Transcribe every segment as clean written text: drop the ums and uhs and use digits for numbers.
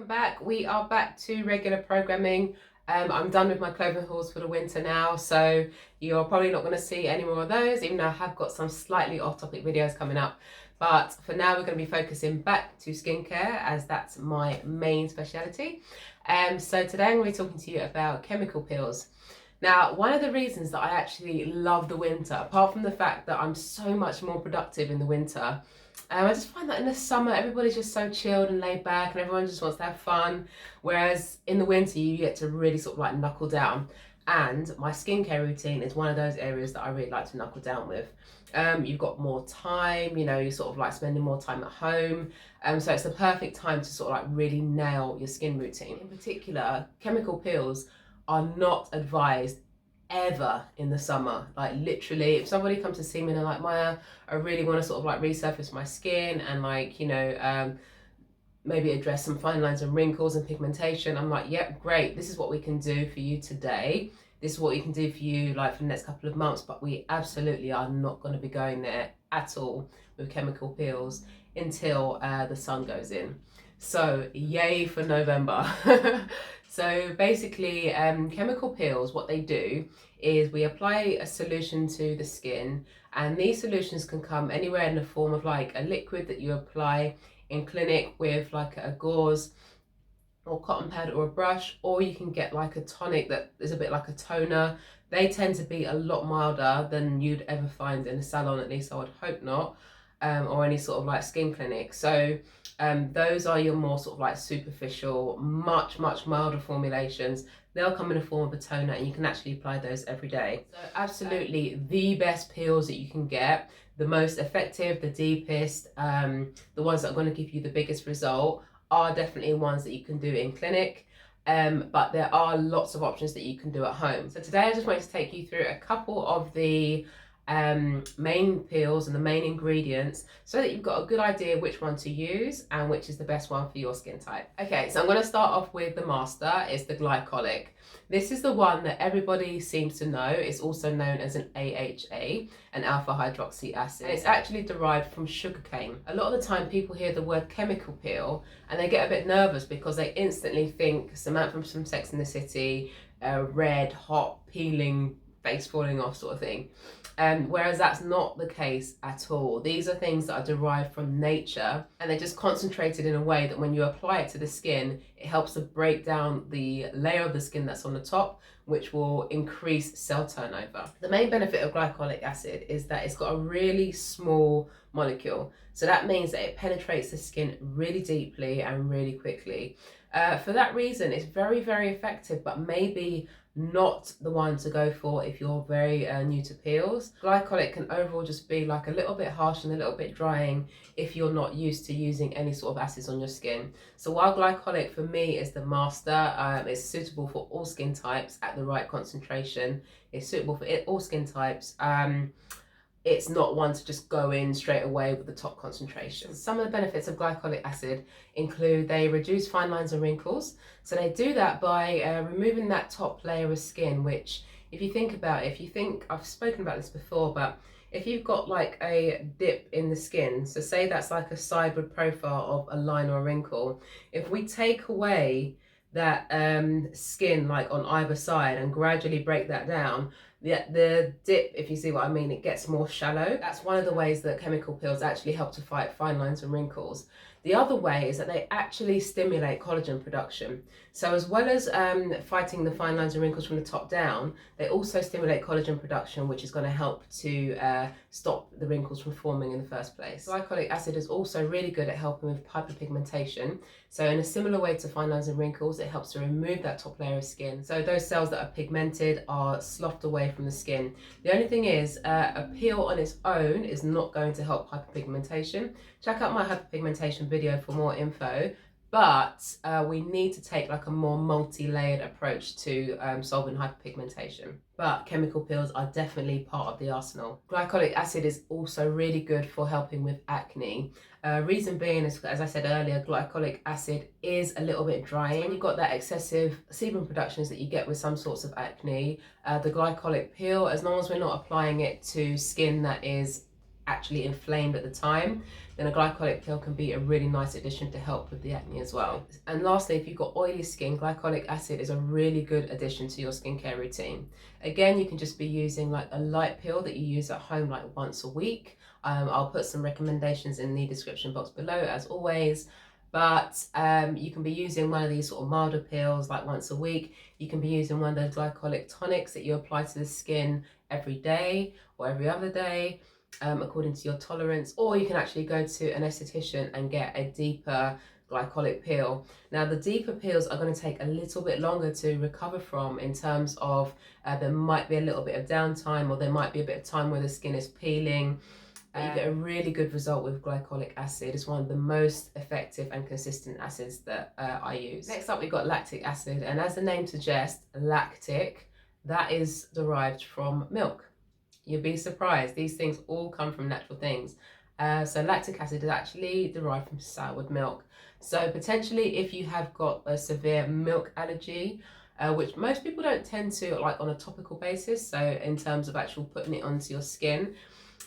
welcome back. We are back to regular programming. I'm done with my clothing hauls for the winter now, so you're probably not going to see any more of those, even though I have got some slightly off-topic videos coming up. But for now, we're going to be focusing back to skincare, as that's my main speciality. So today I'm going to be talking to you about chemical peels. Now, one of the reasons that I actually love the winter, apart from the fact that I'm so much more productive in the winter, I just find that in the summer, everybody's just so chilled and laid back and everyone just wants to have fun. Whereas in the winter, you get to really sort of like knuckle down. And my skincare routine is one of those areas that I really like to knuckle down with. You've got more time, you know, you're sort of like spending more time at home. So it's the perfect time to sort of like really nail your skin routine. In particular, chemical peels are not advised ever in the summer. Like literally, if somebody comes to see me and they're like, Maya, I really want to sort of like resurface my skin and like, you know, maybe address some fine lines and wrinkles and pigmentation, I'm like, yep, great, this is what we can do for you today. This is what we can do for you like for the next couple of months, but we absolutely are not going to be going there at all with chemical peels until the sun goes in. So yay for November. So basically, chemical peels, what they do is we apply a solution to the skin, and these solutions can come anywhere in the form of like a liquid that you apply in clinic with like a gauze or cotton pad or a brush, or you can get like a tonic that is a bit like a toner. They tend to be a lot milder than you'd ever find in a salon, at least I would hope not, or any sort of like skin clinic. So those are your more sort of like superficial, much milder formulations. They'll come in the form of a toner and you can actually apply those every day. So absolutely the best peels that you can get, the most effective, the deepest, the ones that are going to give you the biggest result are definitely ones that you can do in clinic. But there are lots of options that you can do at home. So today I just wanted to take you through a couple of the main peels and the main ingredients so that you've got a good idea which one to use and which is the best one for your skin type. Okay, so I'm going to start off with the master. It's the glycolic. This is the one that everybody seems to know. It's also known as an AHA, an alpha hydroxy acid. And it's actually derived from sugarcane. A lot of the time people hear the word chemical peel and they get a bit nervous because they instantly think Samantha from Sex and the City, red, hot, peeling, face falling off sort of thing. Whereas that's not the case at all. These are things that are derived from nature and they're just concentrated in a way that when you apply it to the skin, it helps to break down the layer of the skin that's on the top, which will increase cell turnover. The main benefit of glycolic acid is that it's got a really small molecule. So that means that it penetrates the skin really deeply and really quickly. For that reason, it's very effective, but maybe not the one to go for if you're very new to peels. Glycolic can overall just be like a little bit harsh and a little bit drying if you're not used to using any sort of acids on your skin. So while glycolic for me is the master, it's suitable for all skin types at the right concentration. It's suitable for all skin types. It's not one to just go in straight away with the top concentration. Some of the benefits of glycolic acid include they reduce fine lines and wrinkles. So they do that by removing that top layer of skin, which if you think about it, I've spoken about this before, but if you've got like a dip in the skin, so say that's like a sideward profile of a line or a wrinkle, if we take away that skin like on either side and gradually break that down, the dip, if you see what I mean, it gets more shallow. That's one of the ways that chemical peels actually help to fight fine lines and wrinkles. The other way is that they actually stimulate collagen production. So as well as fighting the fine lines and wrinkles from the top down, they also stimulate collagen production, which is going to help to stop the wrinkles from forming in the first place. Glycolic acid is also really good at helping with hyperpigmentation. So in a similar way to fine lines and wrinkles, it helps to remove that top layer of skin. So those cells that are pigmented are sloughed away from the skin. The only thing is, a peel on its own is not going to help hyperpigmentation. Check out my hyperpigmentation video for more info, but we need to take like a more multi-layered approach to solving hyperpigmentation. But chemical peels are definitely part of the arsenal. Glycolic acid is also really good for helping with acne. Reason being is, as I said earlier, glycolic acid is a little bit drying. When you've got that excessive sebum productions that you get with some sorts of acne, the glycolic peel, as long as we're not applying it to skin that is actually inflamed at the time, then a glycolic pill can be a really nice addition to help with the acne as well. And lastly, if you've got oily skin, glycolic acid is a really good addition to your skincare routine. Again, you can just be using like a light pill that you use at home like once a week. I'll put some recommendations in the description box below as always. But you can be using one of these sort of milder pills like once a week. You can be using one of those glycolic tonics that you apply to the skin every day or every other day, according to your tolerance. Or you can actually go to an esthetician and get a deeper glycolic peel. Now the deeper peels are going to take a little bit longer to recover from, in terms of there might be a little bit of downtime, or there might be a bit of time where the skin is peeling. You get a really good result with glycolic acid. It's one of the most effective and consistent acids that I use. Next up, we've got lactic acid, and as the name suggests, lactic, that is derived from milk. You'll be surprised, these things all come from natural things. So lactic acid is actually derived from soured milk. So potentially if you have got a severe milk allergy, which most people don't tend to like on a topical basis, so in terms of actual putting it onto your skin,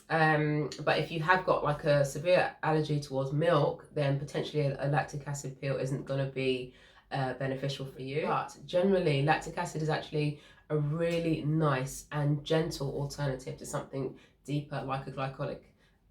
but if you have got like a severe allergy towards milk, then potentially a lactic acid pill isn't going to be beneficial for you. But generally, lactic acid is actually a really nice and gentle alternative to something deeper like a glycolic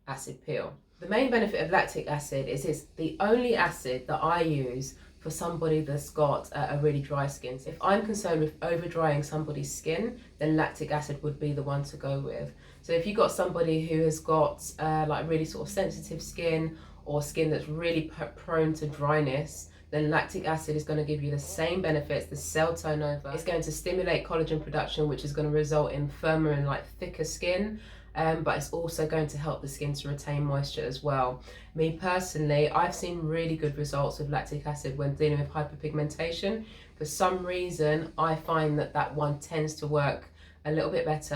acid pill. The main benefit of lactic acid is it's the only acid that I use for somebody that's got a really dry skin. So if I'm concerned with over drying somebody's skin, then lactic acid would be the one to go with. So if you've got somebody who has got like really sort of sensitive skin, or skin that's really prone to dryness, then lactic acid is going to give you the same benefits, the cell turnover. It's going to stimulate collagen production, which is going to result in firmer and like thicker skin. But it's also going to help the skin to retain moisture as well. Me personally, I've seen really good results with lactic acid when dealing with hyperpigmentation. For some reason, I find that that one tends to work a little bit better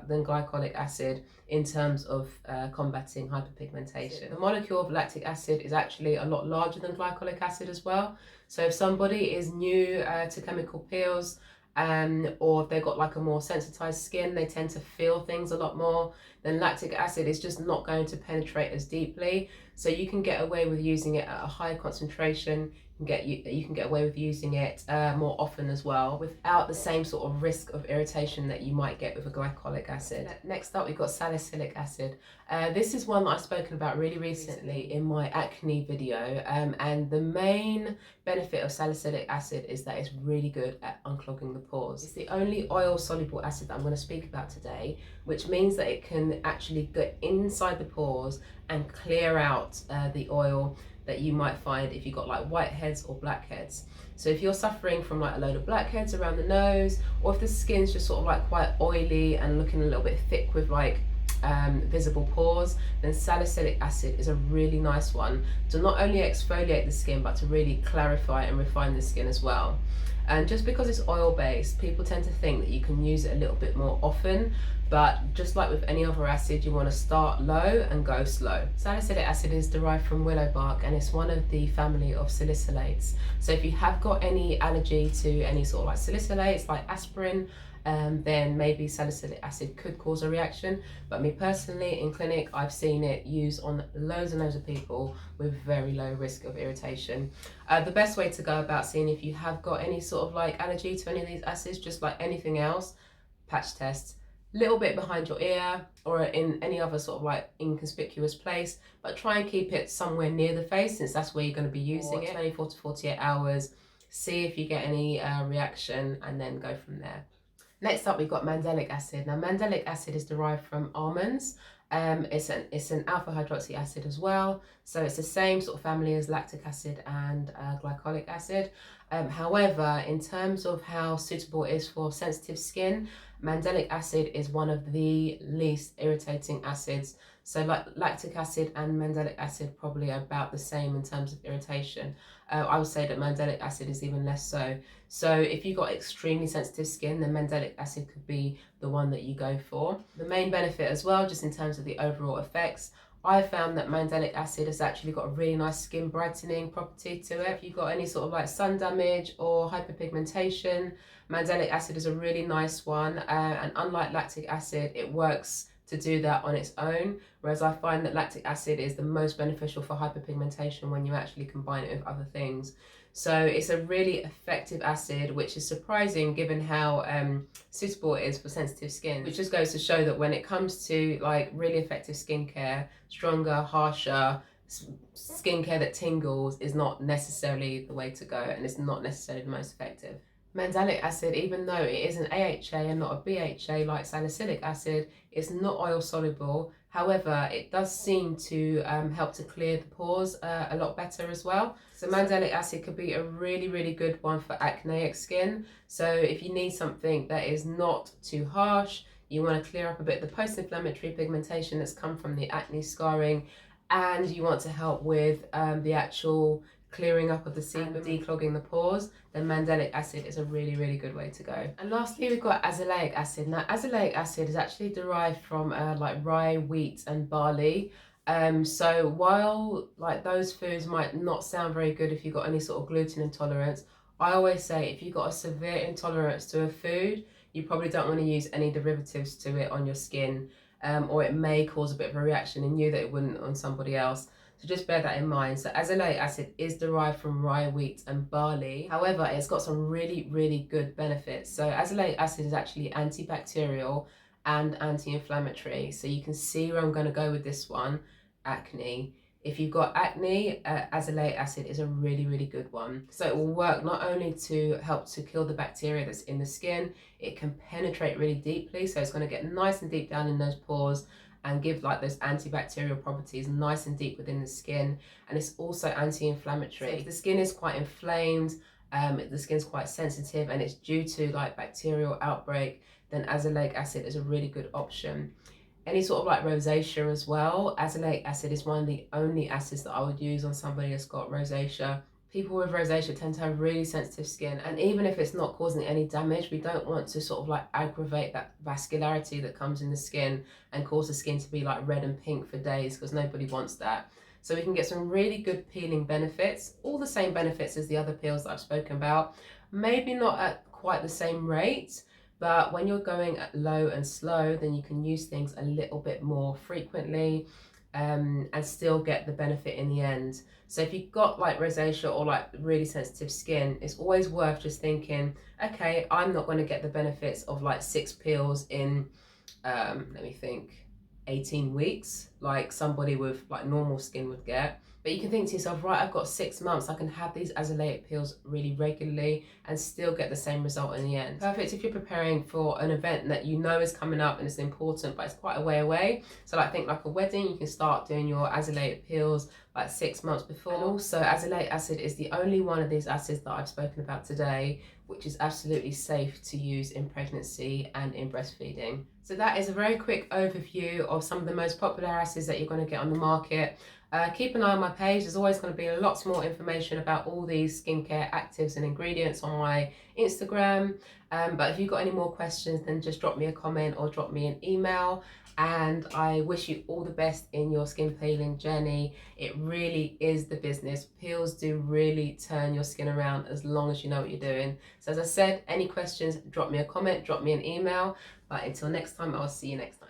than glycolic acid in terms of combating hyperpigmentation. The molecule of lactic acid is actually a lot larger than glycolic acid as well. So if somebody is new to chemical peels, or if they've got like a more sensitized skin, they tend to feel things a lot more, then lactic acid is just not going to penetrate as deeply. So you can get away with using it at a higher concentration. You can get away with using it more often as well, without the same sort of risk of irritation that you might get with a glycolic acid. Next up, we've got salicylic acid. This is one that I've spoken about really recently in my acne video, and the main benefit of salicylic acid is that it's really good at unclogging the pores. It's the only oil soluble acid that I'm going to speak about today, which means that it can actually get inside the pores and clear out the oil that you might find if you've got like whiteheads or blackheads. So if you're suffering from like a load of blackheads around the nose, or if the skin's just sort of like quite oily and looking a little bit thick with like visible pores, then salicylic acid is a really nice one to not only exfoliate the skin, but to really clarify and refine the skin as well. And just because it's oil-based, people tend to think that you can use it a little bit more often, but just like with any other acid, you want to start low and go slow. Salicylic acid is derived from willow bark, and it's one of the family of salicylates. So if you have got any allergy to any sort of like salicylates, like aspirin, then maybe salicylic acid could cause a reaction. But me personally, in clinic, I've seen it used on loads and loads of people with very low risk of irritation. The best way to go about seeing if you have got any sort of like allergy to any of these acids, just like anything else, patch test. Little bit behind your ear or in any other sort of like inconspicuous place, but try and keep it somewhere near the face, since that's where you're going to be using it. 24 to 48 hours, see if you get any reaction, and then go from there. Next up, we've got mandelic acid. Now, mandelic acid is derived from almonds. It's an alpha hydroxy acid as well, so it's the same sort of family as lactic acid and glycolic acid. However, in terms of how suitable it is for sensitive skin, mandelic acid is one of the least irritating acids. So like lactic acid and mandelic acid probably are about the same in terms of irritation. I would say that mandelic acid is even less so. So if you've got extremely sensitive skin, then mandelic acid could be the one that you go for. The main benefit as well, just in terms of the overall effects, I found that mandelic acid has actually got a really nice skin brightening property to it. If you've got any sort of like sun damage or hyperpigmentation, mandelic acid is a really nice one. And unlike lactic acid, it works to do that on its own, whereas I find that lactic acid is the most beneficial for hyperpigmentation when you actually combine it with other things. So it's a really effective acid, which is surprising given how suitable it is for sensitive skin, which just goes to show that when it comes to like really effective skincare, stronger, harsher skincare that tingles is not necessarily the way to go, and it's not necessarily the most effective. Mandelic acid, even though it is an AHA and not a BHA like salicylic acid, it's not oil soluble. However, it does seem to help to clear the pores a lot better as well. So mandelic acid could be a really, really good one for acneic skin. So if you need something that is not too harsh, you want to clear up a bit of the post-inflammatory pigmentation that's come from the acne scarring, and you want to help with the actual clearing up of the sebum, declogging the pores, then mandelic acid is a really, really good way to go. And lastly, we've got azelaic acid. Now, azelaic acid is actually derived from like rye, wheat, and barley. So while like those foods might not sound very good if you've got any sort of gluten intolerance, I always say if you've got a severe intolerance to a food, you probably don't want to use any derivatives to it on your skin, or it may cause a bit of a reaction in you that it wouldn't on somebody else. So just bear that in mind. So azelaic acid is derived from rye, wheat, and barley. However, it's got some really, really good benefits. So azelaic acid is actually antibacterial and anti-inflammatory. So you can see where I'm going to go with this one, acne. If you've got acne, azelaic acid is a really, really good one. So it will work not only to help to kill the bacteria that's in the skin, it can penetrate really deeply. So it's going to get nice and deep down in those pores and give like those antibacterial properties nice and deep within the skin. And it's also anti-inflammatory. So if the skin is quite inflamed, the skin's quite sensitive, and it's due to like bacterial outbreak, then azelaic acid is a really good option. Any sort of like rosacea as well, azelaic acid is one of the only acids that I would use on somebody that's got rosacea. People with rosacea tend to have really sensitive skin, and even if it's not causing any damage, we don't want to sort of like aggravate that vascularity that comes in the skin and cause the skin to be like red and pink for days, because nobody wants that. So we can get some really good peeling benefits, all the same benefits as the other peels that I've spoken about, maybe not at quite the same rate, but when you're going at low and slow, then you can use things a little bit more frequently, and still get the benefit in the end. So if you've got like rosacea or like really sensitive skin, it's always worth just thinking, okay, I'm not going to get the benefits of like 6 peels in, let me think, 18 weeks, like somebody with like normal skin would get. But you can think to yourself, right, I've got 6 months, I can have these azelaic peels really regularly and still get the same result in the end. Perfect if you're preparing for an event that you know is coming up and it's important, but it's quite a way away. So like think like a wedding, you can start doing your azelaic peels like 6 months before. And also azelaic acid is the only one of these acids that I've spoken about today which is absolutely safe to use in pregnancy and in breastfeeding. So that is a very quick overview of some of the most popular acids that you're going to get on the market. Keep an eye on my page. There's always going to be lots more information about all these skincare actives and ingredients on my Instagram. But if you've got any more questions, then just drop me a comment or drop me an email. And I wish you all the best in your skin peeling journey. It really is the business. Peels do really turn your skin around as long as you know what you're doing. So as I said, any questions, drop me a comment, drop me an email. But until next time, I'll see you next time.